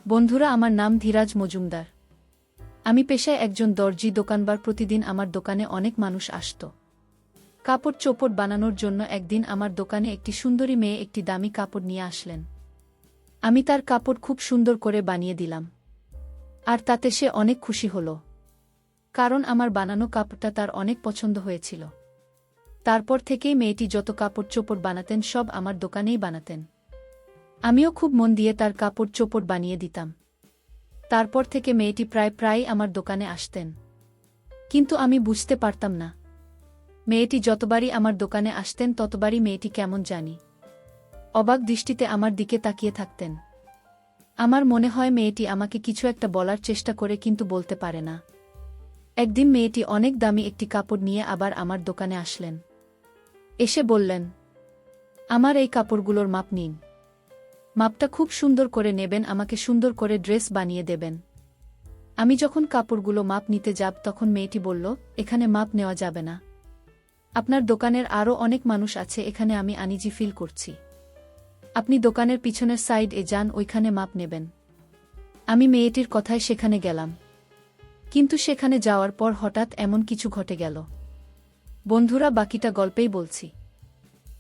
বন্ধুরা, আমার নাম ধীরাজ মজুমদার। আমি পেশায় একজন দর্জি দোকানবার। প্রতিদিন আমার দোকানে অনেক মানুষ আসত কাপড় চোপড় বানানোর জন্য। একদিন আমার দোকানে একটি সুন্দরী মেয়ে একটি দামি কাপড় নিয়ে আসলেন। আমি তার কাপড় খুব সুন্দর করে বানিয়ে দিলাম, আর তাতে সে অনেক খুশি হল, কারণ আমার বানানো কাপড়টা তার অনেক পছন্দ হয়েছিল। তারপর থেকেই মেয়েটি যত কাপড় চোপড় বানাতেন সব আমার দোকানেই বানাতেন। আমিও খুব মন দিয়ে তার কাপড় চোপড় বানিয়ে দিতাম। তারপর থেকে মেয়েটি প্রায় আমার দোকানে আসতেন, কিন্তু আমি বুঝতে পারতাম না মেয়েটি যতবারই আমার দোকানে আসতেন ততবারই মেয়েটি কেমন জানি অবাক দৃষ্টিতে আমার দিকে তাকিয়ে থাকতেন। আমার মনে হয় মেয়েটি আমাকে কিছু একটা বলার চেষ্টা করে, কিন্তু বলতে পারে না। একদিন মেয়েটি অনেক দামি একটি কাপড় নিয়ে আবার আমার দোকানে আসলেন। এসে বললেন, আমার এই কাপড়গুলোর মাপ নিন। মাপটা খুব সুন্দর করে নেবেন, আমাকে সুন্দর করে ড্রেস বানিয়ে দেবেন। আমি যখন কাপড়গুলো মাপ নিতে যাব তখন মেয়েটি বলল, এখানে মাপ নেওয়া যাবে না। আপনার দোকানের আরও অনেক মানুষ আছে, এখানে আমি আনইজি ফিল করছি। আপনি দোকানের পিছনের সাইডে যান, ওইখানে মাপ নেবেন। আমি মেয়েটির কথায় সেখানে গেলাম, কিন্তু সেখানে যাওয়ার পর হঠাৎ এমন কিছু ঘটে গেল। বন্ধুরা, বাকিটা গল্পেই বলছি।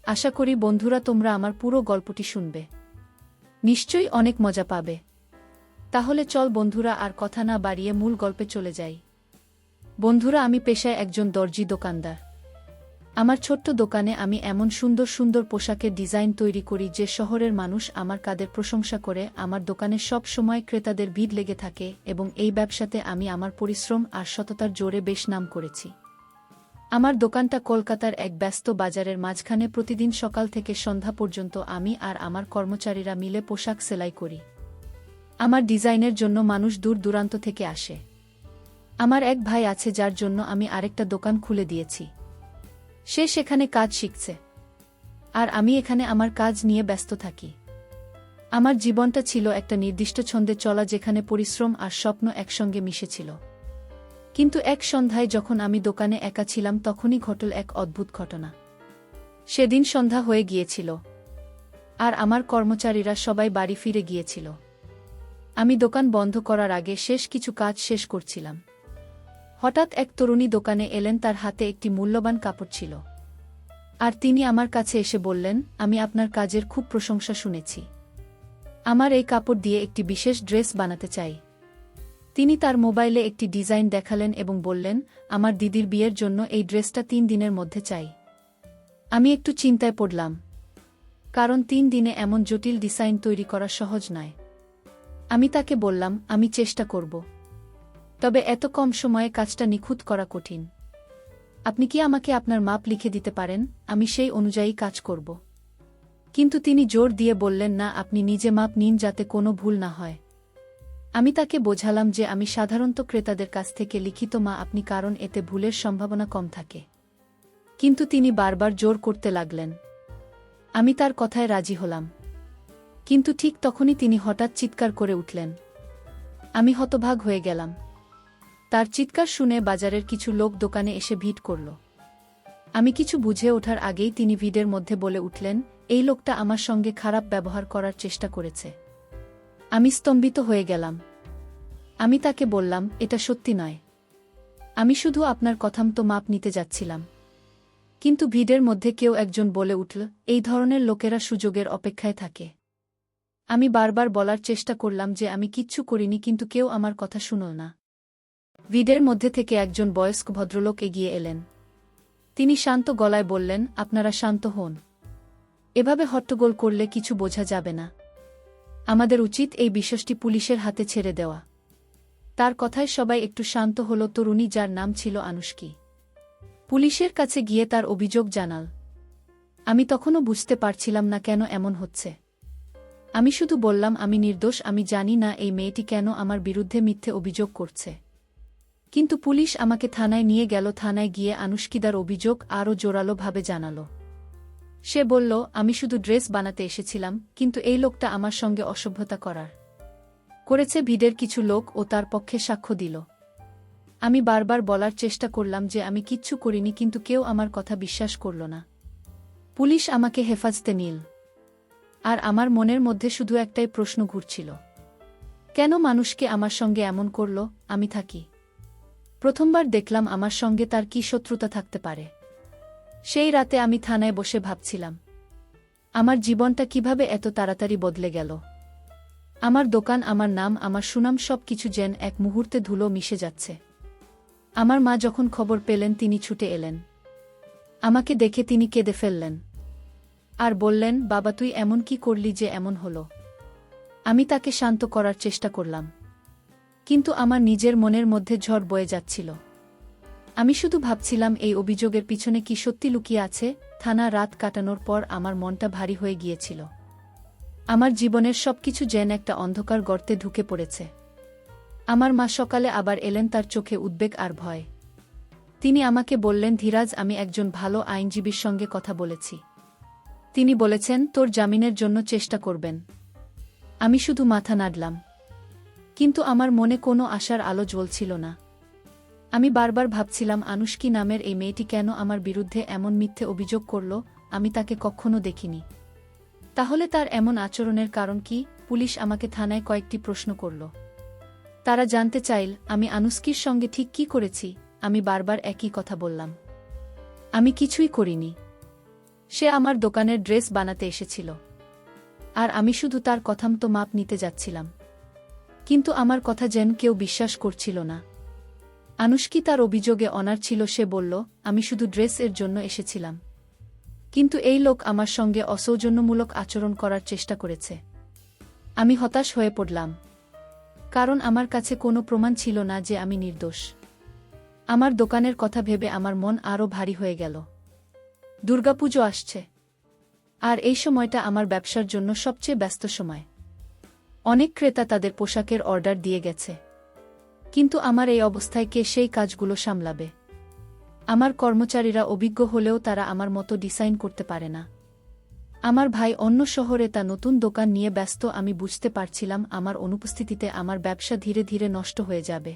আশা করি বন্ধুরা তোমরা আমার পুরো গল্পটি শুনবে, নিশ্চয়ই অনেক মজা পাবে। তাহলে চল বন্ধুরা, আর কথা না বাড়িয়ে মূল গল্পে চলে যাই। বন্ধুরা, আমি পেশায় একজন দর্জি দোকানদার। আমার ছোট্ট দোকানে আমি এমন সুন্দর সুন্দর পোশাকের ডিজাইন তৈরি করি যে শহরের মানুষ আমার কাজের প্রশংসা করে। আমার দোকানে সব সময় ক্রেতাদের ভিড় লেগে থাকে, এবং এই ব্যবসাতে আমি আমার পরিশ্রম আর সততার জোরে বেশ নাম করেছি। আমার দোকানটা কলকাতার এক ব্যস্ত বাজারের মাঝখানে। প্রতিদিন সকাল থেকে সন্ধ্যা পর্যন্ত আমি আর আমার কর্মচারীরা মিলে পোশাক সেলাই করি। আমার ডিজাইনের জন্য মানুষ দূর দূরান্ত থেকে আসে। আমার এক ভাই আছে যার জন্য আমি আরেকটা দোকান খুলে দিয়েছি। সে সেখানে কাজ শিখছে, আর আমি এখানে আমার কাজ নিয়ে ব্যস্ত থাকি। আমার জীবনটা ছিল একটা নির্দিষ্ট ছন্দে চলা, যেখানে পরিশ্রম আর স্বপ্ন একসঙ্গে মিশেছিল। কিন্তু এক সন্ধ্যায় যখন আমি দোকানে একা ছিলাম তখনই ঘটল এক অদ্ভুত ঘটনা। সেদিন সন্ধ্যা হয়ে গিয়েছিল, আর আমার কর্মচারীরা সবাই বাড়ি ফিরে গিয়েছিল। আমি দোকান বন্ধ করার আগে শেষ কিছু কাজ শেষ করছিলাম। হঠাৎ এক তরুণী দোকানে এলেন, তার হাতে একটি মূল্যবান কাপড় ছিল। আর তিনি আমার কাছে এসে বললেন, আমি আপনার কাজের খুব প্রশংসা শুনেছি। আমার এই কাপড় দিয়ে একটি বিশেষ ড্রেস বানাতে চাই। তিনি তার মোবাইলে একটি ডিজাইন দেখালেন এবং বললেন, আমার দিদির বিয়ের জন্য এই ড্রেসটা 3 দিনের মধ্যে চাই। আমি একটু চিন্তায় পড়লাম, কারণ 3 দিনে এমন জটিল ডিজাইন তৈরি করা সহজ নয়। আমি তাকে বললাম, আমি চেষ্টা করব, তবে এত কম সময়ে কাজটা নিখুঁত করা কঠিন। আপনি কি আমাকে আপনার মাপ লিখে দিতে পারেন? আমি সেই অনুযায়ী কাজ করব। কিন্তু তিনি জোর দিয়ে বললেন, না, আপনি নিজে মাপ নিন যাতে কোনো ভুল না হয়। আমি তাকে বোঝালাম যে আমি সাধারণত ক্রেতাদের কাছ থেকে লিখিত মাপ আপনি, কারণ এতে ভুলের সম্ভাবনা কম থাকে। কিন্তু তিনি বারবার জোর করতে লাগলেন। আমি তার কথায় রাজি হলাম, কিন্তু ঠিক তখনই তিনি হঠাৎ চিৎকার করে উঠলেন। আমি হতবাক হয়ে গেলাম। তার চিৎকার শুনে বাজারের কিছু লোক দোকানে এসে ভিড় করল। আমি কিছু বুঝে ওঠার আগেই তিনি ভিড়ের মধ্যে বলে উঠলেন, এই লোকটা আমার সঙ্গে খারাপ ব্যবহার করার চেষ্টা করেছে। আমি স্তম্ভিত হয়ে গেলাম। আমি তাকে বললাম, এটা সত্যি নয়। আমি শুধু আপনার কথামতো মাপ নিতে যাচ্ছিলাম। কিন্তু ভিড়ের মধ্যে কেউ একজন বলে উঠল, এই ধরনের লোকেরা সুযোগের অপেক্ষায় থাকে। আমি বারবার বলার চেষ্টা করলাম যে আমি কিচ্ছু করিনি, কিন্তু কেউ আমার কথা শুনল না। ভিড়ের মধ্যে থেকে একজন বয়স্ক ভদ্রলোক এগিয়ে এলেন। তিনি শান্ত গলায় বললেন, আপনারা শান্ত হন। এভাবে হট্টগোল করলে কিছু বোঝা যাবে না। আমাদের উচিত এই বিষয়টি পুলিশের হাতে ছেড়ে দেওয়া। তার কথায় সবাই একটু শান্ত হল। তরুণী, যার নাম ছিল আনুষ্কি, পুলিশের কাছে গিয়ে তার অভিযোগ জানাল। আমি তখনও বুঝতে পারছিলাম না কেন এমন হচ্ছে। আমি শুধু বললাম, আমি নির্দোষ, আমি জানি না এই মেয়েটি কেন আমার বিরুদ্ধে মিথ্যে অভিযোগ করছে। কিন্তু পুলিশ আমাকে থানায় নিয়ে গেল। থানায় গিয়ে আনুষ্কিদার অভিযোগ আরও জোরালোভাবে জানাল। সে বলল, আমি শুধু ড্রেস বানাতে এসেছিলাম, কিন্তু এই লোকটা আমার সঙ্গে অসভ্যতা করেছে। ভিড়ের কিছু লোক ও তার পক্ষে সাক্ষ্য দিল। আমি বারবার বলার চেষ্টা করলাম যে আমি কিচ্ছু করিনি, কিন্তু কেউ আমার কথা বিশ্বাস করল না। পুলিশ আমাকে হেফাজতে নিল, আর আমার মনের মধ্যে শুধু একটাই প্রশ্ন ঘুরছিল, কেন মানুষকে আমার সঙ্গে এমন করল? আমি থাকি। প্রথমবার দেখলাম আমার সঙ্গে তার কি শত্রুতা থাকতে পারে। সেই রাতে আমি থানায় বসে ভাবছিলাম, আমার জীবনটা কিভাবে এত তাড়াতাড়ি বদলে গেল। আমার দোকান, আমার নাম, আমার সুনাম সব কিছু যেন এক মুহূর্তে ধুলো মিশে যাচ্ছে। আমার মা যখন খবর পেলেন তিনি ছুটে এলেন। আমাকে দেখে তিনি কেঁদে ফেললেন আর বললেন, বাবা তুই এমন কি করলি যে এমন হলো? আমি তাকে শান্ত করার চেষ্টা করলাম, কিন্তু আমার নিজের মনের মধ্যে ঝড় বয়ে যাচ্ছিল। আমি শুধু ভাবছিলাম এই অভিযোগের পিছনে কি সত্যি লুকিয়ে আছে। থানা রাত কাটানোর পর আমার মনটা ভারী হয়ে গিয়েছিল। আমার জীবনের সবকিছু যেন একটা অন্ধকার গর্তে ঢুকে পড়েছে। আমার মা সকালে আবার এলেন, তার চোখে উদ্বেগ আর ভয়। তিনি আমাকে বললেন, ধীরাজ, আমি একজন ভালো আইনজীবীর সঙ্গে কথা বলেছি। তিনি বলেছেন তোর জামিনের জন্য চেষ্টা করবেন। আমি শুধু মাথা নাড়লাম, কিন্তু আমার মনে কোনো আশার আলো জ্বলছিল না। আমি বারবার ভাবছিলাম, আনুষ্কি নামের এই মেয়েটি কেন আমার বিরুদ্ধে এমন মিথ্যে অভিযোগ করল? আমি তাকে কখনো দেখিনি। তাহলে তার এমন আচরণের কারণ কি? পুলিশ আমাকে থানায় কয়েকটি প্রশ্ন করল। তারা জানতে চাইল আমি আনুষ্কির সঙ্গে ঠিক কি করেছি। আমি বারবার একই কথা বললাম, আমি কিছুই করিনি। সে আমার দোকানের ড্রেস বানাতে এসেছিল, আর আমি শুধু তার কথামতো মাপ নিতে যাচ্ছিলাম। কিন্তু আমার কথা যেন কেউ বিশ্বাস করছিল না। আনুষ্কি তার অভিযোগে অনার ছিল। সে বলল, আমি শুধু ড্রেস এর জন্য এসেছিলাম, কিন্তু এই লোক আমার সঙ্গে অসৌজন্যমূলক আচরণ করার চেষ্টা করেছে। আমি হতাশ হয়ে পড়লাম, কারণ আমার কাছে কোনো প্রমাণ ছিল না যে আমি নির্দোষ। আমার দোকানের কথা ভেবে আমার মন আরও ভারী হয়ে গেল। দুর্গাপুজো আসছে, আর এই সময়টা আমার ব্যবসার জন্য সবচেয়ে ব্যস্ত সময়। অনেক ক্রেতা তাদের পোশাকের অর্ডার দিয়ে গেছে, কিন্তু আমার এই অবস্থায় কে সেই কাজগুলো সামলাবে? আমার কর্মচারীরা অভিজ্ঞ হলেও তারা আমার মতো ডিজাইন করতে পারে না। আমার ভাই অন্য শহরে তা নতুন দোকান নিয়ে ব্যস্ত। আমি বুঝতে পারছিলাম আমার অনুপস্থিতিতে আমার ব্যবসা ধীরে ধীরে নষ্ট হয়ে যাবে।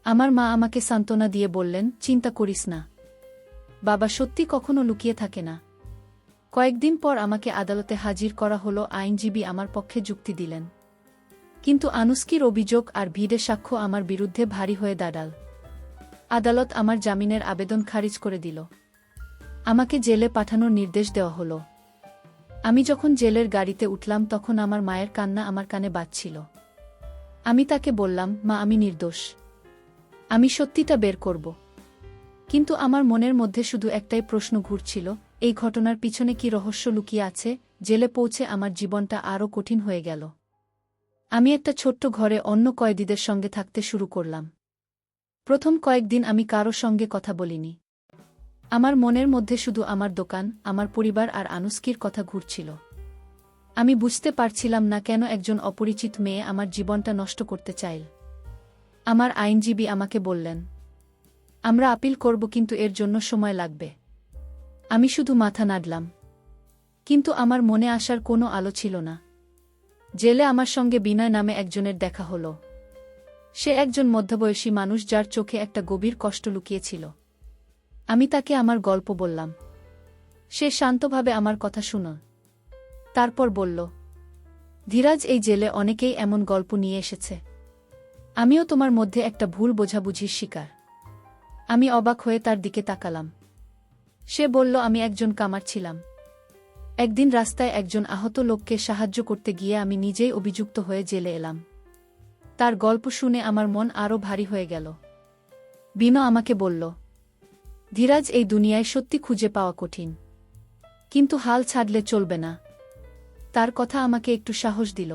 আমার মা আমাকে সান্ত্বনা দিয়ে বললেন, চিন্তা করিস না বাবা, সত্যি কখনো লুকিয়ে থাকে না। কয়েকদিন পর আমাকে আদালতে হাজির করা হলো। আইনজীবী আমার পক্ষে যুক্তি দিলেন, কিন্তু আনুষ্কির অভিযোগ আর ভিড়ে সাক্ষ্য আমার বিরুদ্ধে ভারী হয়ে দাঁড়াল। আদালত আমার জামিনের আবেদন খারিজ করে দিল। আমাকে জেলে পাঠানোর নির্দেশ দেওয়া হলো। আমি যখন জেলের গাড়িতে উঠলাম তখন আমার মায়ের কান্না আমার কানে বাজছিল। আমি তাকে বললাম, মা, আমি নির্দোষ, আমি সত্যিটা বের করব। কিন্তু আমার মনের মধ্যে শুধু একটাই প্রশ্ন ঘুরছিল, এই ঘটনার পিছনে কি রহস্য লুকিয়ে আছে? জেলে পৌঁছে আমার জীবনটা আরও কঠিন হয়ে গেল। আমি একটা ছোট্ট ঘরে অন্য কয়েদিদের সঙ্গে থাকতে শুরু করলাম। প্রথম কয়েকদিন আমি কারো সঙ্গে কথা বলিনি। আমার মনের মধ্যে শুধু আমার দোকান, আমার পরিবার আর আনুষ্কির কথা ঘুরছিল। আমি বুঝতে পারছিলাম না কেন একজন অপরিচিত মেয়ে আমার জীবনটা নষ্ট করতে চাইল। আমার আইনজীবী আমাকে বললেন, আমরা আপিল করব, কিন্তু এর জন্য সময় লাগবে। আমি শুধু মাথা নাড়লাম, কিন্তু আমার মনে আসার কোনো আলো ছিল না। জেলে আমার সঙ্গে বিনয় নামে একজনের দেখা হলো। সে একজন মধ্যবয়সী মানুষ যার চোখে একটা গভীর কষ্ট লুকিয়েছিল। আমি তাকে আমার গল্প বললাম। সে শান্তভাবে আমার কথা শুনল, তারপর বলল, ধীরাজ, এই জেলে অনেকেই এমন গল্প নিয়ে এসেছে। আমিও তোমার মধ্যে একটা ভুল বোঝাবুঝির শিকার। আমি অবাক হয়ে তার দিকে তাকালাম। সে বলল, আমি একজন কামার ছিলাম। একদিন রাস্তায় একজন আহত লোককে সাহায্য করতে গিয়ে আমি নিজেই অভিযুক্ত হয়ে জেলে এলাম। তার গল্প শুনে আমার মন আরও ভারী হয়ে গেল। বিনো আমাকে বলল, ধীরাজ, এই দুনিয়ায় সত্যি খুঁজে পাওয়া কঠিন, কিন্তু হাল ছাড়লে চলবে না। তার কথা আমাকে একটু সাহস দিল।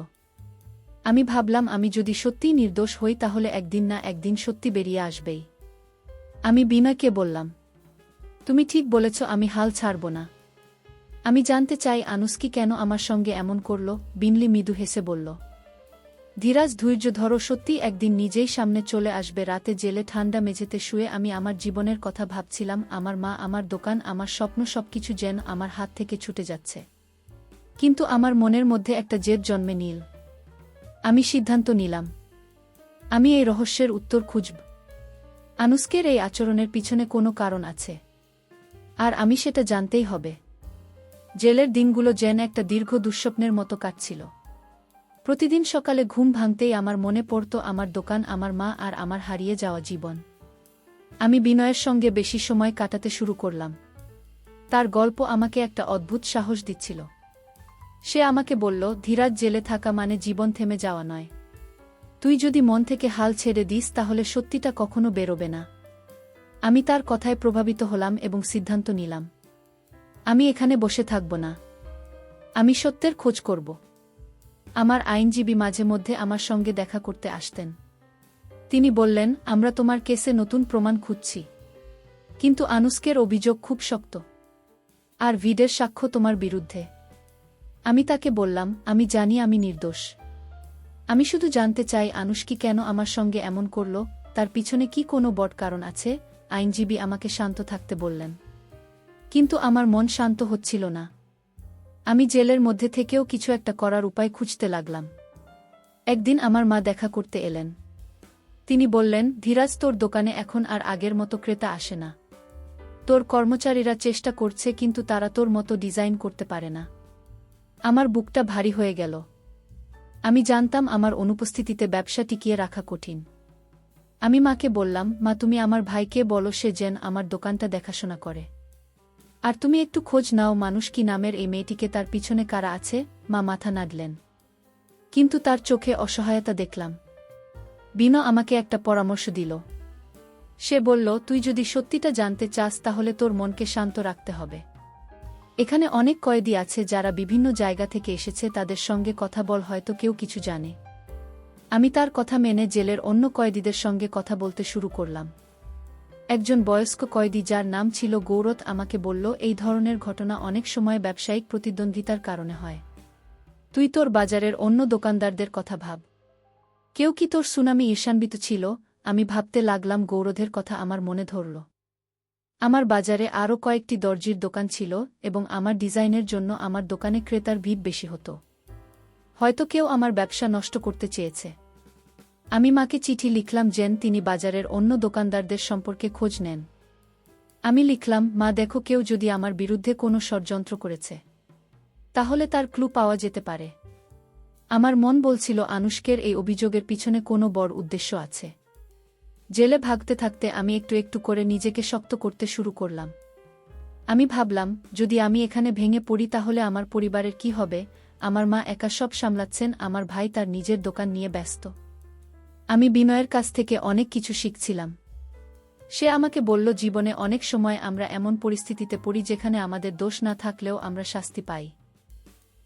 আমি ভাবলাম, আমি যদি সত্যিই নির্দোষ হই তাহলে একদিন না একদিন সত্যি বেরিয়ে আসবেই। আমি বিনয়কে বললাম, তুমি ঠিক বলেছ, আমি হাল ছাড়ব না। আমি জানতে চাই আনুষ্কি কেন আমার সঙ্গে এমন করল। বিনলি মৃদু হেসে বলল, ধীরাজ, ধৈর্য ধরো, সত্যি একদিন নিজেই সামনে চলে আসবে। রাতে জেলে ঠান্ডা মেঝেতে শুয়ে আমি আমার জীবনের কথা ভাবছিলাম। আমার মা, আমার দোকান, আমার স্বপ্ন সবকিছু যেন আমার হাত থেকে ছুটে যাচ্ছে। কিন্তু আমার মনের মধ্যে একটা জেদ জন্মে নিল। আমি সিদ্ধান্ত নিলাম, আমি এই রহস্যের উত্তর খুঁজব। আনুষ্কের এই আচরণের পিছনে কোনো কারণ আছে, আর আমি সেটা জানতেই হবে। জেলের দিনগুলো যেন একটা দীর্ঘ দুঃস্বপ্নের মতো কাটছিল। প্রতিদিন সকালে ঘুম ভাঙতেই আমার মনে পড়ত আমার দোকান, আমার মা আর আমার হারিয়ে যাওয়া জীবন। আমি বিনয়ের সঙ্গে বেশি সময় কাটাতে শুরু করলাম। তার গল্প আমাকে একটা অদ্ভুত সাহস দিচ্ছিল। সে আমাকে বলল, ধীরাজ, জেলে থাকা মানে জীবন থেমে যাওয়া নয়। তুই যদি মন থেকে হাল ছেড়ে দিস তাহলে সত্যিটা কখনো বেরোবে না। আমি তার কথায় প্রভাবিত হলাম এবং সিদ্ধান্ত নিলাম, আমি এখানে বসে থাকব না। আমি সত্যের খোঁজ করব। আমার আইনজীবী মাঝে মধ্যে আমার সঙ্গে দেখা করতে আসতেন। তিনি বললেন, আমরা তোমার কেসে নতুন প্রমাণ খুঁজছি, কিন্তু আনুশকের অভিযোগ খুব শক্ত, আর ভিডের সাক্ষ্য তোমার বিরুদ্ধে। আমি তাকে বললাম, আমি জানি আমি নির্দোষ। আমি শুধু জানতে চাই আনুশকি কেন আমার সঙ্গে এমন করল, তার পিছনে কি কোনো বড় কারণ আছে। আইনজীবী আমাকে শান্ত থাকতে বললেন, কিন্তু আমার মন শান্ত হচ্ছিল না। আমি জেলের মধ্যে থেকেও কিছু একটা করার উপায় খুঁজতে লাগলাম। একদিন আমার মা দেখা করতে এলেন। তিনি বললেন, ধীরাজ, তোর দোকানে এখন আর আগের মতো ক্রেতা আসে না। তোর কর্মচারীরা চেষ্টা করছে, কিন্তু তারা তোর মতো ডিজাইন করতে পারে না। আমার বুকটা ভারী হয়ে গেল। আমি জানতাম আমার অনুপস্থিতিতে ব্যবসা টিকিয়ে রাখা কঠিন। আমি মাকে বললাম, মা, তুমি আমার ভাইকে বলো সে যেন আমার দোকানটা দেখাশোনা করে। আর তুমি একটু খোঁজ নাও মানুষ কি নামের এই মেয়েটিকে, তার পিছনে কারা আছে। মা মাথা নাড়লেন, কিন্তু তার চোখে অসহায়তা দেখলাম। বিনো আমাকে একটা পরামর্শ দিল। সে বলল, তুই যদি সত্যিটা জানতে চাস তাহলে তোর মনকে শান্ত রাখতে হবে। এখানে অনেক কয়েদি আছে যারা বিভিন্ন জায়গা থেকে এসেছে, তাদের সঙ্গে কথা বল, হয়তো কেউ কিছু জানে। আমি তার কথা মেনে জেলের অন্য কয়েদিদের সঙ্গে কথা বলতে শুরু করলাম। একজন বয়স্ক কয়েদি যার নাম ছিল গৌরত আমাকে বলল, এই ধরনের ঘটনা অনেক সময় ব্যবসায়িক প্রতিদ্বন্দ্বিতার কারণে হয়। তুই তোর বাজারের অন্য দোকানদারদের কথা ভাব। কেউ কি তোর সুনামি ঈর্ষান্বিত ছিল? আমি ভাবতে লাগলাম, গৌরধের কথা আমার মনে ধরল। আমার বাজারে আরও কয়েকটি দর্জির দোকান ছিল এবং আমার ডিজাইনের জন্য আমার দোকানে ক্রেতার ভিড় বেশি হতো। হয়তো কেউ আমার ব্যবসা নষ্ট করতে চেয়েছে। আমি মাকে চিঠি লিখলাম যেন তিনি বাজারের অন্য দোকানদারদের সম্পর্কে খোঁজ নেন। আমি লিখলাম, মা দেখো, কেউ যদি আমার বিরুদ্ধে কোনো ষড়যন্ত্র করেছে তাহলে তার ক্লু পাওয়া যেতে পারে। আমার মন বলছিল আনুশকের এই অভিযোগের পিছনে কোনো বড় উদ্দেশ্য আছে। জেলে ভাগতে থাকতে আমি একটু একটু করে নিজেকে শক্ত করতে শুরু করলাম। আমি ভাবলাম, যদি আমি এখানে ভেঙে পড়ি তাহলে আমার পরিবারের কি হবে। আমার মা একা সব সামলাচ্ছেন, আমার ভাই তার নিজের দোকান নিয়ে ব্যস্ত। আমি বিনয়ের কাছ থেকে অনেক কিছু শিখছিলাম। সে আমাকে বলল, জীবনে অনেক সময় আমরা এমন পরিস্থিতিতে পড়ি যেখানে আমাদের দোষ না থাকলেও আমরা শাস্তি পাই,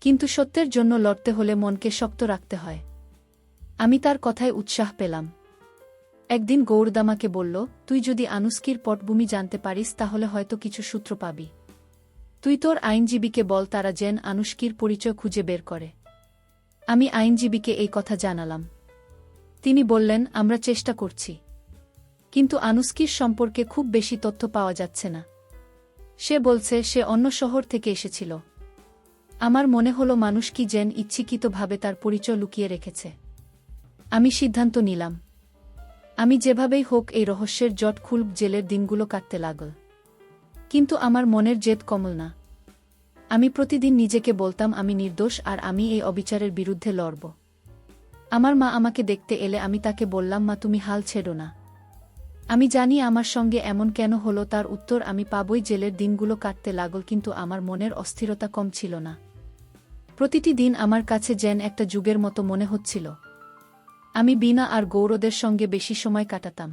কিন্তু সত্যের জন্য লড়তে হলে মনকে শক্ত রাখতে হয়। আমি তার কথায় উৎসাহ পেলাম। একদিন গৌরদ আমাকে বলল, তুই যদি আনুশকির পটভূমি জানতে পারিস তাহলে হয়তো কিছু সূত্র পাবি। তুই তোর আইনজীবীকে বল তারা যেন আনুশকির পরিচয় খুঁজে বের করে। আমি আইনজীবীকে এই কথা জানালাম। তিনি বললেন, আমরা চেষ্টা করছি, কিন্তু আনুশকির সম্পর্কে খুব বেশি তথ্য পাওয়া যাচ্ছে না। সে বলছে সে অন্য শহর থেকে এসেছিল। আমার মনে হলো মানুষ কি যেন ইচ্ছাকৃতভাবে তার পরিচয় লুকিয়ে রেখেছে। আমি সিদ্ধান্ত নিলাম, আমি যেভাবেই হোক এই রহস্যের জট খুলব। জেলের দিনগুলো কাটতে লাগল, কিন্তু আমার মনের জেদ কমল না। আমি প্রতিদিন নিজেকে বলতাম, আমি নির্দোষ আর আমি এই অবিচারের বিরুদ্ধে লড়ব। আমার মা আমাকে দেখতে এলে আমি তাকে বললাম, মা, তুমি হাল ছেড়ো না। আমি জানি আমার সঙ্গে এমন কেন হলো। তার উত্তর আমি পাবই। জেলের দিনগুলো কাটতে লাগল, কিন্তু আমার মনের অস্থিরতা কম ছিল না। প্রতিটি দিন আমার কাছে যেন একটা যুগের মতো মনে হচ্ছিল। আমি বিনা আর গৌরদের সঙ্গে বেশি সময় কাটাতাম।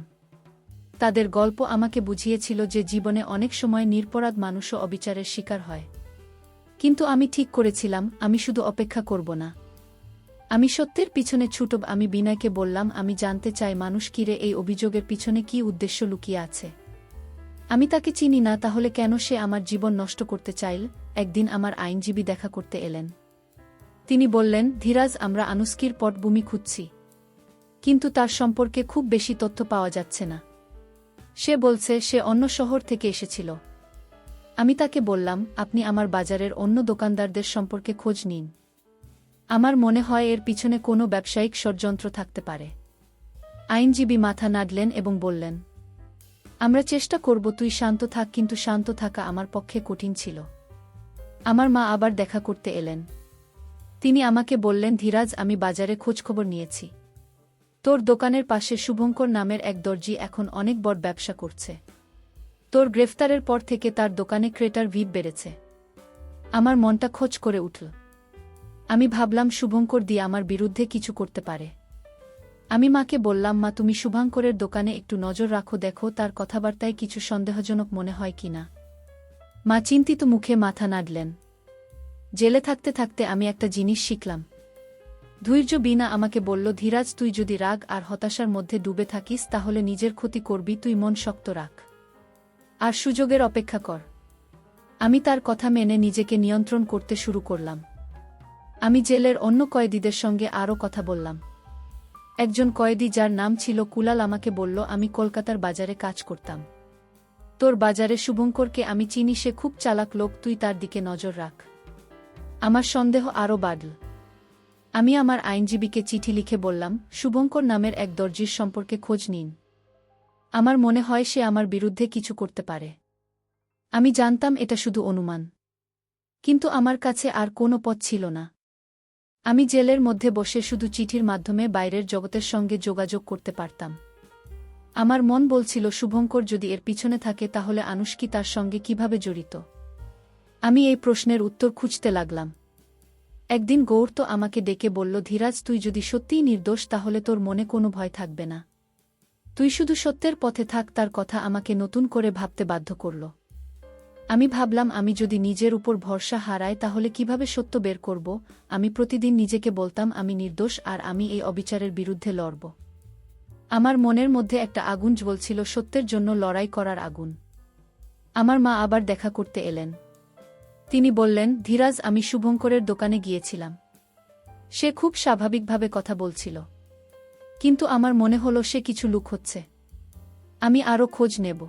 তাদের গল্প আমাকে বুঝিয়েছিল যে জীবনে অনেক সময় নিরপরাধ মানুষও অবিচারের শিকার হয়। কিন্তু আমি ঠিক করেছিলাম, আমি শুধু অপেক্ষা করব না, আমি সত্যের পিছনে ছুটব। আমি বিনয়কে বললাম, আমি জানতে চাই মানুষ কিরে, এই অভিযোগের পিছনে কি উদ্দেশ্য লুকিয়ে আছে। আমি তাকে চিনি না, তাহলে কেন সে আমার জীবন নষ্ট করতে চাইল। একদিন আমার আইনজীবী দেখা করতে এলেন। তিনি বললেন, ধীরাজ, আমরা আনুশকির পটভূমি খুঁজছি, কিন্তু তার সম্পর্কে খুব বেশি তথ্য পাওয়া যাচ্ছে না। সে বলছে সে অন্য শহর থেকে এসেছিল। আমি তাকে বললাম, আপনি আমার বাজারের অন্য দোকানদারদের সম্পর্কে খোঁজ নিন। আমার মনে হয় এর পিছনে কোনো ব্যবসায়িক ষড়যন্ত্র থাকতে পারে। আইনজীবী মাথা নাড়লেন এবং বললেন, আমরা চেষ্টা করব, তুই শান্ত থাক। কিন্তু শান্ত থাকা আমার পক্ষে কঠিন ছিল। আমার মা আবার দেখা করতে এলেন। তিনি আমাকে বললেন, ধীরাজ, আমি বাজারে খোঁজখবর নিয়েছি। তোর দোকানের পাশে শুভঙ্কর নামের এক দর্জি এখন অনেক বড় ব্যবসা করছে। তোর গ্রেফতারের পর থেকে তার দোকানে ক্রেতার ভিড় বেড়েছে। আমার মনটা খোঁজ করে উঠল। আমি ভাবলাম শুভঙ্কর দিয়ে আমার বিরুদ্ধে কিছু করতে পারে। আমি মাকে বললাম, মা, তুমি শুভঙ্করের দোকানে একটু নজর রাখো, দেখো তার কথাবার্তায় কিছু সন্দেহজনক মনে হয় কিনা। মা চিন্তিত মুখে মাথা নাড়লেন। জেলে থাকতে থাকতে আমি একটা জিনিস শিখলাম। ধৈর্য। বিনা আমাকে বলল, ধীরাজ, তুই যদি রাগ আর হতাশার মধ্যে ডুবে থাকিস তাহলে নিজের ক্ষতি করবি, তুই মন শক্ত রাখ আর সুযোগের অপেক্ষা কর। আমি তার কথা মেনে নিজেকে নিয়ন্ত্রণ করতে শুরু করলাম। আমি জেলের অন্য কয়েদিদের সঙ্গে আরও কথা বললাম। একজন কয়েদি, যার নাম ছিল কুলাল, আমাকে বলল, আমি কলকাতার বাজারে কাজ করতাম। তোর বাজারে শুভঙ্করকে আমি চিনি, সে খুব চালাক লোক, তুই তার দিকে নজর রাখ। আমার সন্দেহ আরও বাড়ল। আমি আমার আইনজীবীকে চিঠি লিখে বললাম, শুভঙ্কর নামের এক দর্জির সম্পর্কে খোঁজ নিন। আমার মনে হয় সে আমার বিরুদ্ধে কিছু করতে পারে। আমি জানতাম এটা শুধু অনুমান, কিন্তু আমার কাছে আর কোনো পথ ছিল না। আমি জেলের মধ্যে বসে শুধু চিঠির মাধ্যমে বাইরের জগতের সঙ্গে যোগাযোগ করতে পারতাম। আমার মন বলছিল, শুভঙ্কর যদি এর পিছনে থাকে তাহলে আনুষ্কি তার সঙ্গে কিভাবে জড়িত। আমি এই প্রশ্নের উত্তর খুঁজতে লাগলাম। একদিন গৌর তো আমাকে ডেকে বলল, ধীরাজ, তুই যদি সত্যিই নির্দোষ তাহলে তোর মনে কোনো ভয় থাকবে না। তুই শুধু সত্যের পথে থাক। তার কথা আমাকে নতুন করে ভাবতে বাধ্য করল। আমি ভাবলাম, আমি যদি নিজের উপর ভরসা হারাই তাহলে কিভাবে সত্য বের করব। আমি প্রতিদিন নিজেকে বলতাম, আমি নির্দোষ আর আমি এই অবিচারের বিরুদ্ধে লড়ব। আমার মনের মধ্যে একটা আগুন জ্বলছিল, সত্যের জন্য লড়াই করার আগুন। আমার মা আবার দেখা করতে এলেন। তিনি বললেন, ধীরাজ, আমি শুভঙ্করের দোকানে গিয়েছিলাম। সে খুব স্বাভাবিকভাবে কথা বলছিল, কিন্তু আমার মনে হলো সে কিছু লুকোচ্ছে। আমি আরও খোঁজ নেব।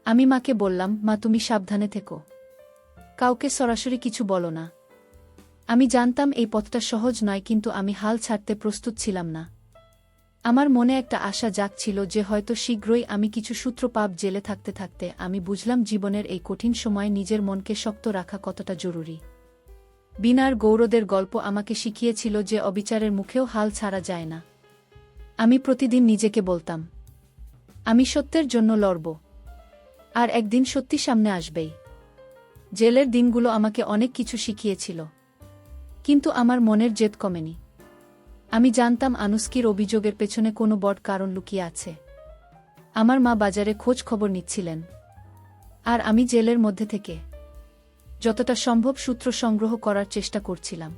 আমি মাকে বললাম, মা, তুমি সাবধানে থেকো, কাউকে সরাসরি কিছু বলো না। আমি জানতাম এই পথটা সহজ নয়, কিন্তু আমি হাল ছাড়তে প্রস্তুত ছিলাম না। আমার মনে একটা আশা জাগছিল যে হয়তো শীঘ্রই আমি কিছু সূত্র পাব। জেলে থাকতে থাকতে আমি বুঝলাম জীবনের এই কঠিন সময়ে নিজের মনকে শক্ত রাখা কতটা জরুরি। বিনার গৌরদের গল্প আমাকে শিখিয়েছিল যে অবিচারের মুখেও হাল ছাড়া যায় না। আমি প্রতিদিন নিজেকে বলতাম, আমি সত্যের জন্য লড়ব, আর একদিন সত্যি সামনে আসবেই। জেলের দিনগুলো আমাকে অনেক কিছু শিখিয়েছিল, কিন্তু আমার মনের জেদ কমেনি। আমি জানতাম আনুষ্কির অভিযোগের পেছনে কোনো বড় কারণ লুকিয়ে আছে। আমার মা বাজারে খোঁজ খবর নিচ্ছিলেন, আর আমি জেলের মধ্যে থেকে যতটা সম্ভব সূত্র সংগ্রহ করার চেষ্টা করছিলাম।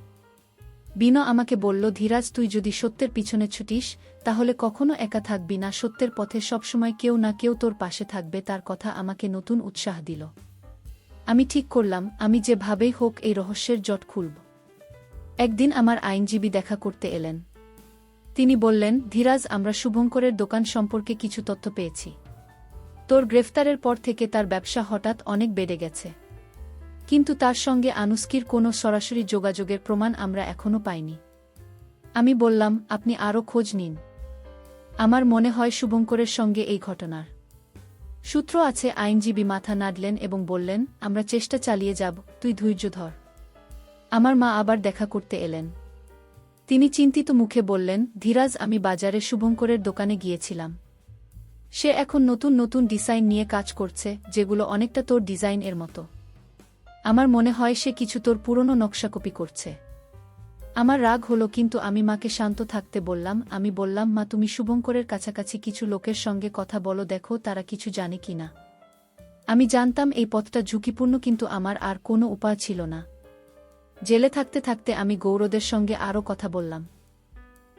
বিনা আমাকে বলল, ধীরাজ, তুই যদি সত্যের পিছনে ছুটিস তাহলে কখনো একা থাকবি না। সত্যের পথে সবসময় কেউ না কেউ তোর পাশে থাকবে। তার কথা আমাকে নতুন উৎসাহ দিল। আমি ঠিক করলাম, আমি যেভাবেই হোক এই রহস্যের জট খুলব। একদিন আমার আইনজীবী দেখা করতে এলেন। তিনি বললেন, ধীরাজ, আমরা শুভঙ্করের দোকান সম্পর্কে কিছু তথ্য পেয়েছি। তোর গ্রেফতারের পর থেকে তার ব্যবসা হঠাৎ অনেক বেড়ে গেছে, কিন্তু তার সঙ্গে আনুষ্কির কোনো সরাসরি যোগাযোগের প্রমাণ আমরা এখনো পাইনি। আমি বললাম, আপনি আরও খোঁজ নিন। আমার মনে হয় শুভঙ্করের সঙ্গে এই ঘটনার সূত্র আছে। আইনজীবী মাথা নাড়লেন এবং বললেন, আমরা চেষ্টা চালিয়ে যাব, তুই ধৈর্য ধর। আমার মা আবার দেখা করতে এলেন। তিনি চিন্তিত মুখে বললেন, ধীরাজ, আমি বাজারে শুভঙ্করের দোকানে গিয়েছিলাম। সে এখন নতুন নতুন ডিজাইন নিয়ে কাজ করছে, যেগুলো অনেকটা তোর ডিজাইন এর মতো। আমার মনে হয় সে কিছু তোর পুরনো নকশা কপি করছে। আমার রাগ হলো, কিন্তু আমি মাকে শান্ত থাকতে বললাম। আমি বললাম, মা, তুমি শুভঙ্করের কাছাকাছি কিছু লোকের সঙ্গে কথা বলো, দেখো তারা কিছু জানে কিনা। আমি জানতাম এই পথটা ঝুঁকিপূর্ণ, কিন্তু আমার আর কোনো উপায় ছিল না। জেলে থাকতে থাকতে আমি গৌরদের সঙ্গে আরও কথা বললাম।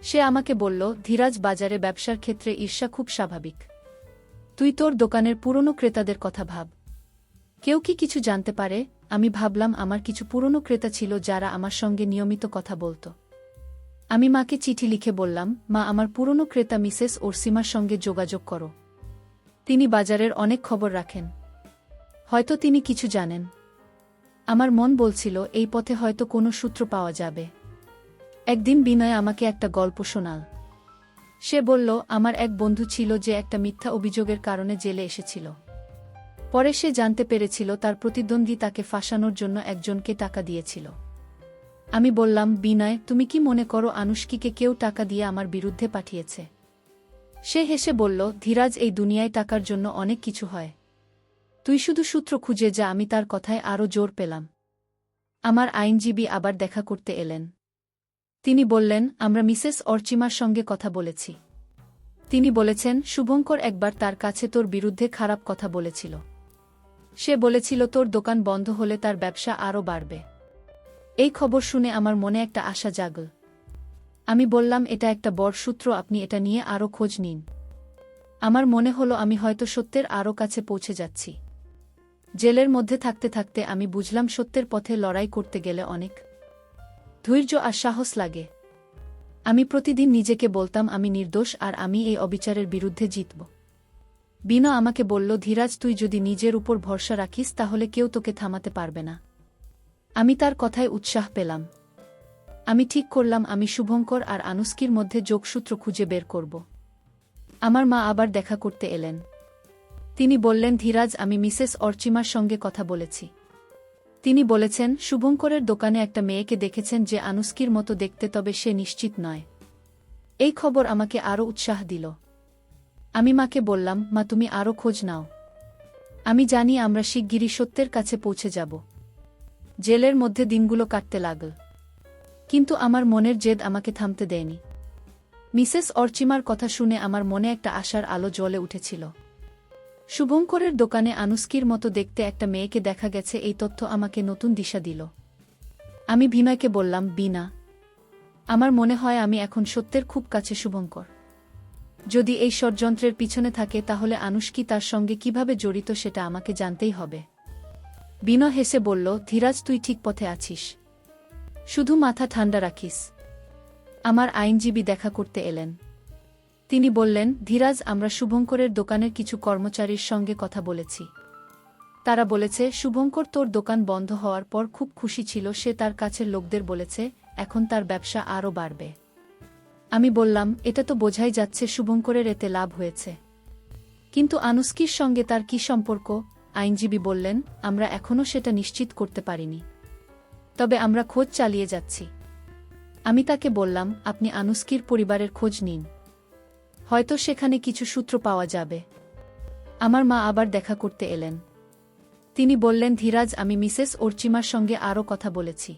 সে আমাকে বলল, ধীরাজ, বাজারে ব্যবসার ক্ষেত্রে ঈর্ষা খুব স্বাভাবিক। তুই তোর দোকানের পুরনো ক্রেতাদের কথা ভাব, কেউ কি কিছু জানতে পারে। আমি ভাবলাম, আমার কিছু পুরনো ক্রেতা ছিল যারা আমার সঙ্গে নিয়মিত কথা বলত। আমি মাকে চিঠি লিখে বললাম, মা, আমার পুরনো ক্রেতা মিসেস ওরসিমার সঙ্গে যোগাযোগ করো। তিনি বাজারের অনেক খবর রাখেন, হয়তো তিনি কিছু জানেন। আমার মন বলছিল, এই পথে হয়তো কোনো সূত্র পাওয়া যাবে। একদিন বিনয় আমাকে একটা গল্প শোনাল। সে বলল, আমার এক বন্ধু ছিল যে একটা মিথ্যা অভিযোগের কারণে জেলে এসেছিল। পরে সে জানতে পেরেছিল তার প্রতিদ্বন্দ্বী তাকে ফাঁসানোর জন্য একজনকে টাকা দিয়েছিল। আমি বললাম, বিনয়, তুমি কি মনে করো আনুষ্কিকে কেউ টাকা দিয়ে আমার বিরুদ্ধে পাঠিয়েছে? সে হেসে বলল, ধীরাজ, এই দুনিয়ায় টাকার জন্য অনেক কিছু হয়। তুই শুধু সূত্র খুঁজে যা। আমি তার কথায় আরও জোর পেলাম। আমার আইনজীবী আবার দেখা করতে এলেন। তিনি বললেন, আমরা মিসেস অর্চিমার সঙ্গে কথা বলেছি। তিনি বলেছেন, শুভঙ্কর একবার তার কাছে তোর বিরুদ্ধে খারাপ কথা বলেছিল। সে বলেছিল তোর দোকান বন্ধ হলে তার ব্যবসা আরও বাড়বে। এই খবর শুনে আমার মনে একটা আশা জাগল। আমি বললাম, এটা একটা বড় সূত্র, আপনি এটা নিয়ে আরও খোঁজ নিন। আমার মনে হলো আমি হয়তো সত্যের আরও কাছে পৌঁছে যাচ্ছি। জেলের মধ্যে থাকতে থাকতে আমি বুঝলাম সত্যের পথে লড়াই করতে গেলে অনেক ধৈর্য আর সাহস লাগে। আমি প্রতিদিন নিজেকে বলতাম আমি নির্দোষ আর আমি এই অবিচারের বিরুদ্ধে জিতব। বিনা আমাকে বলল, ধীরাজ, তুই যদি নিজের উপর ভরসা রাখিস তাহলে কেউ তোকে থামাতে পারবে না। আমি তার কথায় উৎসাহ পেলাম। আমি ঠিক করলাম আমি শুভঙ্কর আর আনুষ্কির মধ্যে যোগসূত্র খুঁজে বের করব। আমার মা আবার দেখা করতে এলেন। তিনি বললেন, ধীরাজ, আমি মিসেস অর্চিমার সঙ্গে কথা বলেছি। তিনি বলেছেন, শুভঙ্করের দোকানে একটা মেয়েকে দেখেছেন যে আনুষ্কির মতো দেখতে, তবে সে নিশ্চিত নয়। এই খবর আমাকে আরও উৎসাহ দিল। আমি মাকে বললাম, মা, তুমি আরও খোঁজ নাও। আমি জানি আমরা শিগগিরই সত্যের কাছে পৌঁছে যাব। জেলের মধ্যে দিনগুলো কাটতে লাগল, কিন্তু আমার মনের জেদ আমাকে থামতে দেয়নি। মিসেস অর্চিমার কথা শুনে আমার মনে একটা আশার আলো জ্বলে উঠেছিল। শুভঙ্করের দোকানে আনুষ্কির মতো দেখতে একটা মেয়েকে দেখা গেছে, এই তথ্য আমাকে নতুন দিশা দিল। আমি বিনয়কে বললাম, বিনা, আমার মনে হয় আমি এখন সত্যের খুব কাছে। শুভঙ্কর যদি এই ষড়যন্ত্রের পিছনে থাকে তাহলে আনুষ্কি তার সঙ্গে কিভাবে জড়িত সেটা আমাকে জানতেই হবে। বিনয় হেসে বলল, ধীরাজ, তুই ঠিক পথে আছিস, শুধু মাথা ঠান্ডা রাখিস। আমার আইনজীবী দেখা করতে এলেন। তিনি বললেন, ধীরাজ, আমরা শুভঙ্করের দোকানের কিছু কর্মচারীর সঙ্গে কথা বলেছি। তারা বলেছে শুভঙ্কর তোর দোকান বন্ধ হওয়ার পর খুব খুশি ছিল। সে তার কাছের লোকদের বলেছে এখন তার ব্যবসা আরও বাড়বে। আমি বললাম, এটা তো বোঝাই যাচ্ছে শুভঙ্করের এতে লাভ হয়েছে, কিন্তু আনুষ্কির সঙ্গে তার কি সম্পর্ক? আইনজীবী বললেন, আমরা এখনও সেটা নিশ্চিত করতে পারিনি, তবে আমরা খোঁজ চালিয়ে যাচ্ছি। আমি তাকে বললাম, আপনি আনুষ্কির পরিবারের খোঁজ নিন, হয়তো সেখানে কিছু সূত্র পাওয়া যাবে। আমার মা আবার দেখা করতে এলেন। তিনি বললেন, ধীরাজ, আমি মিসেস অর্চিমার সঙ্গে আরও কথা বলেছি।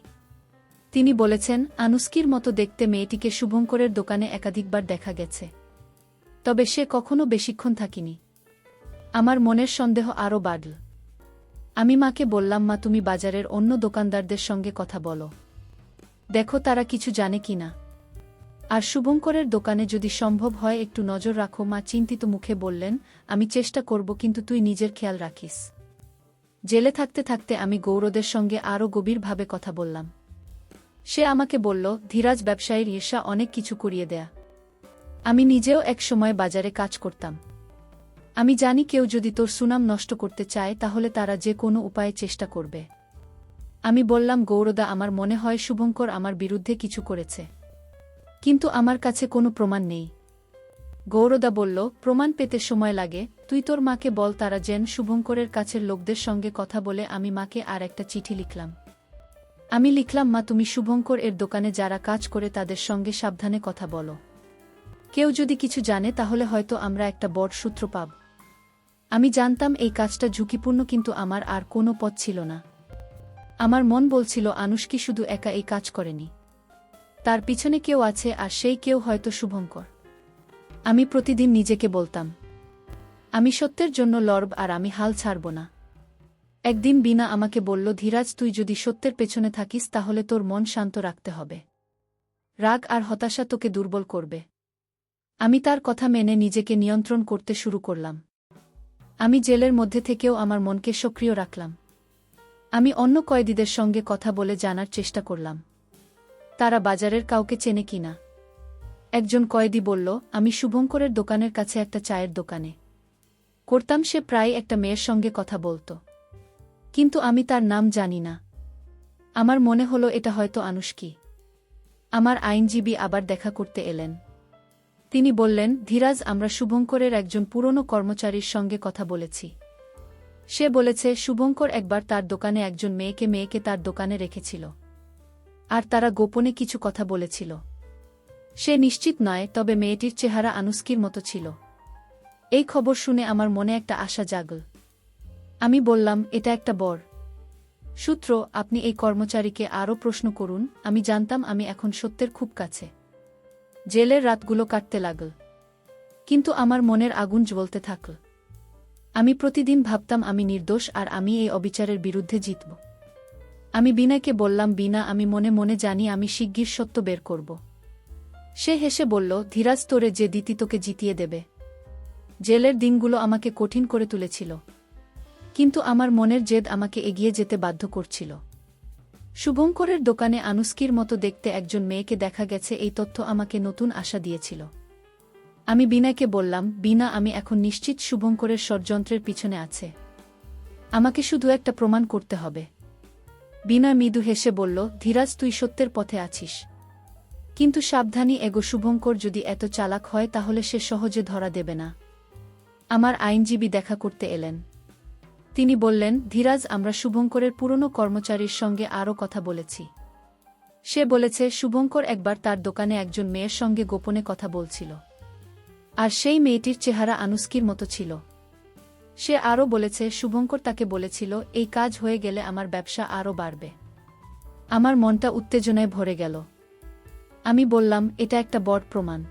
তিনি বলেছেন, আনুষ্কির মতো দেখতে মেয়েটিকে শুভঙ্করের দোকানে একাধিকবার দেখা গেছে, তবে সে কখনো বেশিক্ষণ থাকিনি। আমার মনের সন্দেহ আরও বাড়ল। আমি মাকে বললাম, মা, তুমি বাজারের অন্য দোকানদারদের সঙ্গে কথা বলো, দেখো তারা কিছু জানে কিনা। আর শুভঙ্করের দোকানে যদি সম্ভব হয় একটু নজর রাখো। মা চিন্তিত মুখে বললেন, আমি চেষ্টা করব, কিন্তু তুই নিজের খেয়াল রাখিস। জেলে থাকতে থাকতে আমি গৌরদের সঙ্গে আরও গভীরভাবে কথা বললাম। সে আমাকে বলল, ধীরাজ, ব্যবসায়ীর ঈর্ষা অনেক কিছু করিয়ে দেয়া। আমি নিজেও এক সময় বাজারে কাজ করতাম। আমি জানি কেউ যদি তোর সুনাম নষ্ট করতে চায় তাহলে তারা যে কোনো উপায়ে চেষ্টা করবে। আমি বললাম, গৌরদা, আমার মনে হয় শুভঙ্কর আমার বিরুদ্ধে কিছু করেছে, কিন্তু আমার কাছে কোনো প্রমাণ নেই। গৌরদা বলল, প্রমাণ পেতে সময় লাগে। তুই তোর মাকে বল তারা যেন শুভঙ্করের কাছের লোকদের সঙ্গে কথা বলে। আমি মাকে আর একটা চিঠি লিখলাম। আমি লিখলাম, মা, তুমি শুভঙ্কর এর দোকানে যারা কাজ করে তাদের সঙ্গে সাবধানে কথা বলো। কেউ যদি কিছু জানে তাহলে হয়তো আমরা একটা বড় সূত্র পাব। আমি জানতাম এই কাজটা ঝুঁকিপূর্ণ, কিন্তু আমার আর কোনো পথ ছিল না। আমার মন বলছিল আনুষ্কি শুধু একা এই কাজ করেনি, তার পিছনে কেউ আছে, আর সেই কেউ হয়তো শুভঙ্কর। আমি প্রতিদিন নিজেকে বলতাম, আমি সত্যের জন্য লড়ব আর আমি হাল ছাড়ব না। একদিন বিনা আমাকে বলল, ধীরাজ, তুই যদি সত্যের পেছনে থাকিস তাহলে তোর মন শান্ত রাখতে হবে। রাগ আর হতাশা তোকে দুর্বল করবে। আমি তার কথা মেনে নিজেকে নিয়ন্ত্রণ করতে শুরু করলাম। আমি জেলের মধ্যে থেকেও আমার মনকে সক্রিয় রাখলাম। আমি অন্য কয়েদিদের সঙ্গে কথা বলে জানার চেষ্টা করলাম তারা বাজারের কাউকে চেনে কিনা। একজন কয়েদি বলল, আমি শুভঙ্করের দোকানের কাছে একটা চায়ের দোকানে করতাম। সে প্রায় একটা মেয়ের সঙ্গে কথা বলত, কিন্তু আমি তার নাম জানি না। আমার মনে হলো এটা হয়তো আনুষ্কি। আমার আইনজীবী আবার দেখা করতে এলেন। তিনি বললেন, ধীরাজ, আমরা শুভঙ্করের একজন পুরনো কর্মচারীর সঙ্গে কথা বলেছি। সে বলেছে শুভঙ্কর একবার তার দোকানে একজন মেয়েকে তার দোকানে রেখেছিল। আর তারা গোপনে কিছু কথা বলেছিল। সে নিশ্চিত নয়, তবে মেয়েটির চেহারা আনুষ্কির মতো ছিল। এই খবর শুনে আমার মনে একটা আশা জাগল। আমি বললাম, এটা একটা বর সূত্র, আপনি এই কর্মচারীকে আরও প্রশ্ন করুন। আমি জানতাম আমি এখন সত্যের খুব কাছে। জেলের রাতগুলো কাটতে লাগল, কিন্তু আমার মনের আগুন জ্বলতে থাকল। আমি প্রতিদিন ভাবতাম আমি নির্দোষ আর আমি এই অবিচারের বিরুদ্ধে জিতব। আমি বিনাকে বললাম, বিনা, আমি মনে মনে জানি আমি শিগগির সত্য বের করব। সে হেসে বলল, ধীরাজ, তোরে যে দিতি তোকে জিতিয়ে দেবে। জেলের দিনগুলো আমাকে কঠিন করে তুলেছিল, কিন্তু আমার মনের জেদ আমাকে এগিয়ে যেতে বাধ্য করছিল। শুভঙ্করের দোকানে আনুষ্কির মতো দেখতে একজন মেয়েকে দেখা গেছে, এই তথ্য আমাকে নতুন আশা দিয়েছিল। আমি বিনাকে বললাম, বিনা, আমি এখন নিশ্চিত শুভঙ্করের ষড়যন্ত্রের পিছনে আছে। আমাকে শুধু একটা প্রমাণ করতে হবে। বিনা মৃদু হেসে বলল, ধীরাজ, তুই সত্যের পথে আছিস, কিন্তু সাবধানী এগো। শুভঙ্কর যদি এত চালাক হয় তাহলে সে সহজে ধরা দেবে না। আমার আইনজীবী দেখা করতে এলেন। তিনি বললেন, ধীরাজ, আমরা শুভঙ্করের পুরনো কর্মচারীর সঙ্গে আরও কথা বলেছি। সে বলেছে শুভঙ্কর একবার তার দোকানে একজন মেয়ের সঙ্গে গোপনে কথা বলছিল, আর সেই মেয়েটির চেহারা আনুষ্কির মতো ছিল। সে আরও বলেছে শুভঙ্কর তাকে বলেছিল, এই কাজ হয়ে গেলে আমার ব্যবসা আরও বাড়বে। আমার মনটা উত্তেজনায় ভরে গেল। আমি বললাম, এটা একটা বড় প্রমাণ।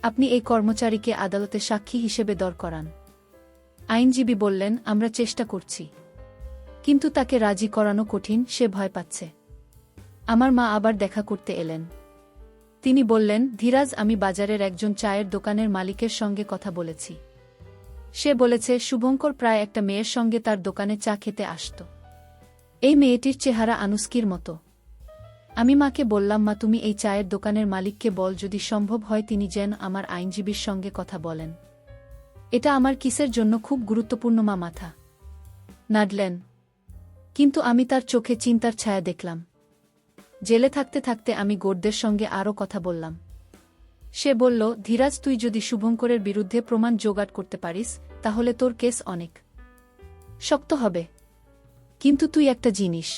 আপনি এই কর্মচারীকে আদালতে সাক্ষী হিসেবে দর করান। আইনজীবী বললেন, আমরা চেষ্টা করছি, কিন্তু তাকে রাজি করানো কঠিন, সে ভয় পাচ্ছে। আমার মা আবার দেখা করতে এলেন। তিনি বললেন, ধীরাজ, আমি বাজারের একজন চায়ের দোকানের মালিকের সঙ্গে কথা বলেছি। সে বলেছে শুভঙ্কর প্রায় একটা মেয়ের সঙ্গে তার দোকানে চা খেতে আসত। এই মেয়েটির চেহারা আনুষ্কির মতো। আমি মাকে বললাম, মা, তুমি এই চায়ের দোকানের মালিককে বল যদি সম্ভব হয় তিনি যেন আমার আইনজীবীর সঙ্গে কথা বলেন। এটা আমার কিসের জন্য খুব গুরুত্বপূর্ণ। মা মাথা নাড়লেন, কিন্তু আমি তার চোখে চিন্তার ছায়া দেখলাম। জেলে থাকতে থাকতে আমি গোর্দের সঙ্গে আরও কথা বললাম। সে বলল, ধীরাজ, তুই যদি শুভঙ্করের বিরুদ্ধে প্রমাণ জোগাড় করতে পারিস তাহলে তোর কেস অনেক শক্ত হবে। কিন্তু তুই একটা জিনিস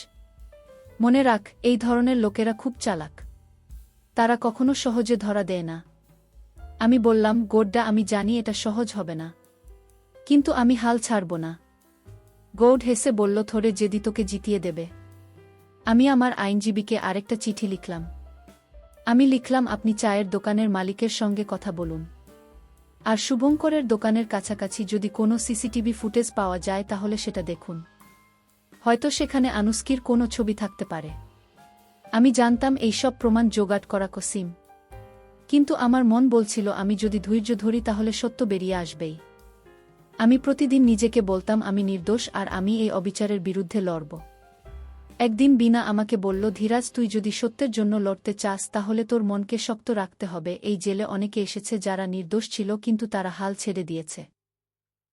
মনে রাখ, এই ধরনের লোকেরা খুব চালাক। তারা কখনো সহজে ধরা দেয় না। আমি বললাম, গোর্ডা, আমি জানি এটা সহজ হবে না, কিন্তু আমি হাল ছাড়ব না। গৌড হেসে বলল, থরে যেদি তোকে জিতিয়ে দেবে। আমি আমার আইনজীবীকে আরেকটা চিঠি লিখলাম। আমি লিখলাম, আপনি চায়ের দোকানের মালিকের সঙ্গে কথা বলুন, আর শুভঙ্করের দোকানের কাছাকাছি যদি কোনো সিসিটিভি ফুটেজ পাওয়া যায় তাহলে সেটা দেখুন। হয়তো সেখানে আনুষ্কির কোনো ছবি থাকতে পারে। আমি জানতাম এই সব প্রমাণ জোগাড় করা কঠিন, কিন্তু আমার মন বলছিল আমি যদি ধৈর্য ধরি তাহলে সত্য বেরিয়ে আসবেই। আমি প্রতিদিন নিজেকে বলতাম আমি নির্দোষ আর আমি এই অবিচারের বিরুদ্ধে লড়ব। একদিন বিনা আমাকে বলল, ধীরাজ, তুই যদি সত্যের জন্য লড়তে চাস তাহলে তোর মনকে শক্ত রাখতে হবে। এই জেলে অনেকে এসেছে যারা নির্দোষ ছিল, কিন্তু তারা হাল ছেড়ে দিয়েছে।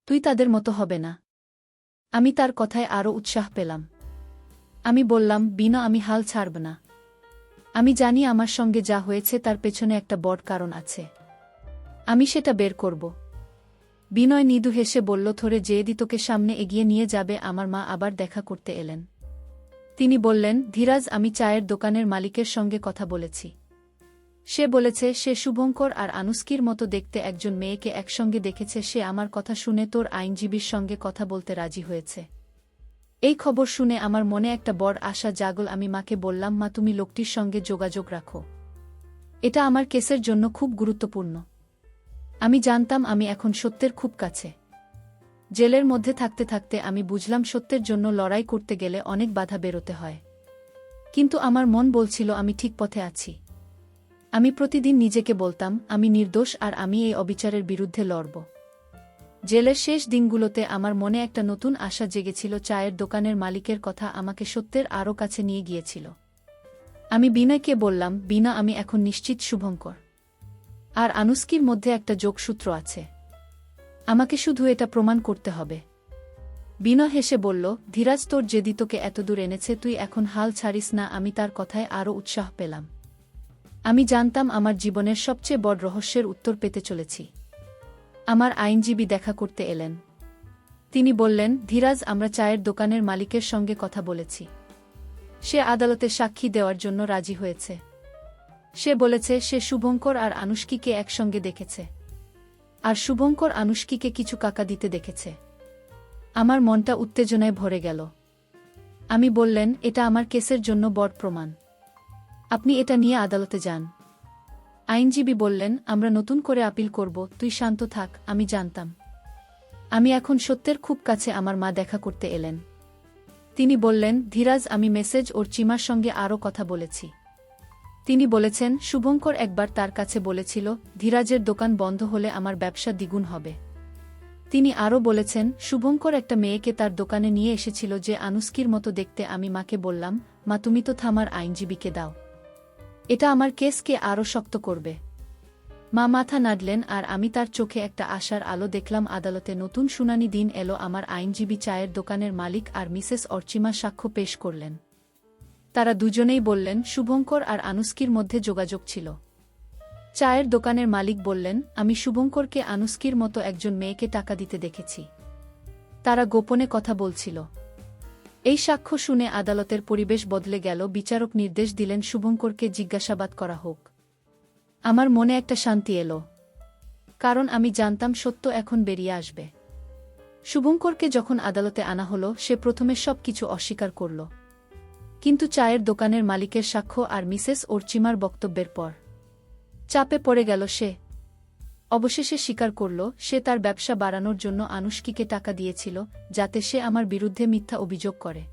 তুই তাদের মতো হবে না। আমি তার কথায় আরও উৎসাহ পেলাম। আমি বললাম, বিনা, আমি হাল ছাড়ব না। আমি জানি আমার সঙ্গে যা হয়েছে তার পেছনে একটা বড় কারণ আছে। আমি সেটা বের করব। বিনয় মৃদু হেসে বলল, থরে যেদি তোকে সামনে এগিয়ে নিয়ে যাবে। আমার মা আবার দেখা করতে এলেন। তিনি বললেন, ধীরাজ, আমি চায়ের দোকানের মালিকের সঙ্গে কথা বলেছি। সে বলেছে সে শুভঙ্কর আর আনুষ্কির মতো দেখতে একজন মেয়েকে একসঙ্গে দেখেছে। সে আমার কথা শুনে তোর আইনজীবীর সঙ্গে কথা বলতে রাজি হয়েছে। এই খবর শুনে আমার মনে একটা বড় আশা জাগল। আমি মাকে বললাম, মা, তুমি লোকটির সঙ্গে যোগাযোগ রাখো। এটা আমার কেসের জন্য খুব গুরুত্বপূর্ণ। আমি জানতাম আমি এখন সত্যের খুব কাছে। জেলের মধ্যে থাকতে থাকতে আমি বুঝলাম সত্যের জন্য লড়াই করতে গেলে অনেক বাধা বেরোতে হয়, কিন্তু আমার মন বলছিল আমি ঠিক পথে আছি। আমি প্রতিদিন নিজেকে বলতাম আমি নির্দোষ আর আমি এই অবিচারের বিরুদ্ধে লড়ব। জেলের শেষ দিনগুলোতে আমার মনে একটা নতুন আশা জেগেছিল। চায়ের দোকানের মালিকের কথা আমাকে সত্যের আরও কাছে নিয়ে গিয়েছিল। আমি বিনয়কে বললাম, বিনা, আমি এখন নিশ্চিত শুভঙ্কর আর আনুষ্কির মধ্যে একটা যোগসূত্র আছে। আমাকে শুধু এটা প্রমাণ করতে হবে। বিনয় হেসে বলল, ধীরাজ, তোর যেদি তোকে এতদূর এনেছে তুই এখন হাল ছাড়িস না। আমি তার কথায় আরও উৎসাহ পেলাম। আমি জানতাম আমার জীবনের সবচেয়ে বড় রহস্যের উত্তর পেতে চলেছি। আমার আইনজীবী দেখা করতে এলেন। তিনি বললেন, ধীরাজ, আমরা চায়ের দোকানের মালিকের সঙ্গে কথা বলেছি। সে আদালতে সাক্ষী দেওয়ার জন্য রাজি হয়েছে। সে বলেছে সে শুভঙ্কর আর আনুষ্কিকে একসঙ্গে দেখেছে, আর শুভঙ্কর আনুষ্কিকে কিছু টাকা দিতে দেখেছে। আমার মনটা উত্তেজনায় ভরে গেল। আমি বললেন, এটা আমার কেসের জন্য বড় প্রমাণ। আপনি এটা নিয়ে আদালতে যান। আইনজীবী বললেন, আমরা নতুন করে আপিল করব, তুই শান্ত থাক। আমি জানতাম। আমি এখন সত্যের খুব কাছে। আমার মা দেখা করতে এলেন। তিনি বললেন, ধীরাজ, আমি মেসেজ ওর চিমার সঙ্গে আরও কথা বলেছি। তিনি বলেছেন, শুভঙ্কর একবার তার কাছে বলেছিল, ধীরাজের দোকান বন্ধ হলে আমার ব্যবসা দ্বিগুণ হবে। তিনি আরও বলেছেন, শুভঙ্কর একটা মেয়েকে তার দোকানে নিয়ে এসেছিল যে আনুষ্কির মতো দেখতে। আমি মাকে বললাম, মা, তুমি তো থামার আইনজীবীকে দাও, এটা আমার কেসকে আরও শক্ত করবে। মা মাথা নাড়লেন, আর আমি তার চোখে একটা আশার আলো দেখলাম। আদালতে নতুন শুনানি দিন এলো। আমার আইনজীবী চায়ের দোকানের মালিক আর মিসেস অর্চিমা সাক্ষ্য পেশ করলেন। তারা দুজনেই বললেন, শুভঙ্কর আর আনুষ্কির মধ্যে যোগাযোগ ছিল। চায়ের দোকানের মালিক বললেন, আমি শুভঙ্করকে আনুষ্কির মতো একজন মেয়েকে টাকা দিতে দেখেছি। তারা গোপনে কথা বলছিল। এই সাক্ষ্য শুনে আদালতের পরিবেশ বদলে গেল। বিচারক নির্দেশ দিলেন, শুভঙ্করকে জিজ্ঞাসাবাদ করা হোক। আমার মনে একটা শান্তি এলো, কারণ আমি জানতাম সত্য এখন বেরিয়ে আসবে। শুভঙ্করকে যখন আদালতে আনা হলো, সে প্রথমে সব কিছু অস্বীকার করল। কিন্তু চায়ের দোকানের মালিকের সাক্ষ্য আর মিসেস অর্চিমার বক্তব্যের পর চাপে পড়ে গেল সে। অবশেষে স্বীকার করল, সে তার ব্যবসা বাড়ানোর জন্য আনুষ্কিকে টাকা দিয়েছিল, যাতে সে আমার বিরুদ্ধে মিথ্যা অভিযোগ করে।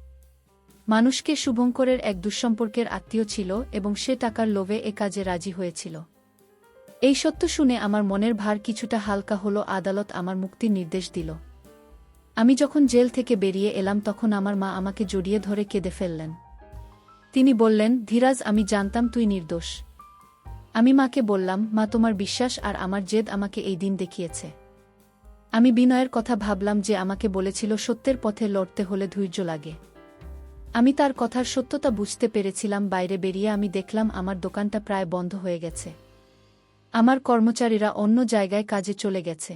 মানুষকে শুভঙ্করের এক দুঃসম্পর্কের আত্মীয় ছিল এবং সে টাকার লোভে এ কাজে রাজি হয়েছিল। এই সত্য শুনে আমার মনের ভার কিছুটা হালকা হলো। আদালত আমার মুক্তির নির্দেশ দিল। আমি যখন জেল থেকে বেরিয়ে এলাম, তখন আমার মা আমাকে জড়িয়ে ধরে কেঁদে ফেললেন। তিনি বললেন, ধীরাজ, আমি জানতাম তুই নির্দোষ। আমি মাকে বললাম, মা, তোমার বিশ্বাস আর আমার জেদ আমাকে এই দিন দেখিয়েছে। আমি বিনয়ের কথা ভাবলাম, যে আমাকে বলেছিল সত্যের পথে লড়তে হলে ধৈর্য লাগে। আমি তার কথার সত্যতা বুঝতে পেরেছিলাম। বাইরে বেরিয়ে আমি দেখলাম আমার দোকানটা প্রায় বন্ধ হয়ে গেছে। আমার কর্মচারীরা অন্য জায়গায় কাজে চলে গেছে,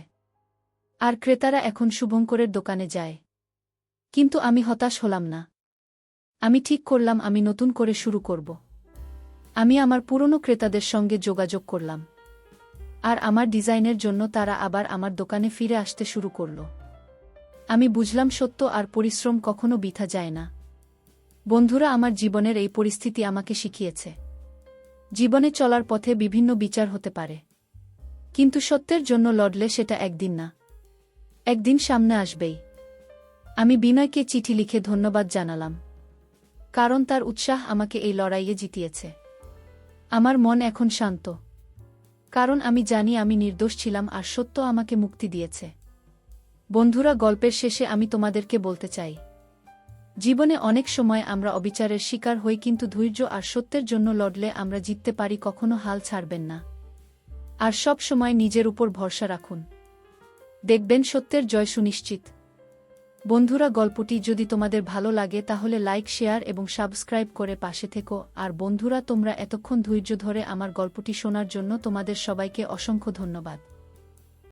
আর ক্রেতারা এখন শুভঙ্করের দোকানে যায়। কিন্তু আমি হতাশ হলাম না। আমি ঠিক করলাম, আমি নতুন করে শুরু করব। আমি আমার পুরনো ক্রেতাদের সঙ্গে যোগাযোগ করলাম, আর আমার ডিজাইনের জন্য তারা আবার আমার দোকানে ফিরে আসতে শুরু করল। আমি বুঝলাম, সত্য আর পরিশ্রম কখনো বৃথা যায় না। বন্ধুরা, আমার জীবনের এই পরিস্থিতি আমাকে শিখিয়েছে, জীবনে চলার পথে বিভিন্ন বিচার হতে পারে, কিন্তু সত্যের জন্য লড়লে সেটা একদিন না, একদিন সামনে আসবেই। আমি বিনয়কে চিঠি লিখে ধন্যবাদ জানালাম, কারণ তার উৎসাহ আমাকে এই লড়াইয়ে জিতিয়েছে। আমার মন এখন শান্ত, কারণ আমি জানি আমি নির্দোষ ছিলাম আর সত্য আমাকে মুক্তি দিয়েছে। বন্ধুরা, গল্পের শেষে আমি তোমাদেরকে বলতে চাই, জীবনে অনেক সময় আমরা অবিচারের শিকার হই, কিন্তু ধৈর্য আর সত্যের জন্য লড়লে আমরা জিততে পারি। কখনো হাল ছাড়বেন না, আর সব সময় নিজের উপর ভরসা রাখুন। দেখবেন সত্যের জয় সুনিশ্চিত। বন্ধুরা, গল্পটি যদি তোমাদের ভালো লাগে তাহলে লাইক, শেয়ার এবং সাবস্ক্রাইব করে পাশে থেকো। আর বন্ধুরা, তোমরা এতক্ষণ ধৈর্য ধরে আমার গল্পটি শোনার জন্য তোমাদের সবাইকে অসংখ্য ধন্যবাদ।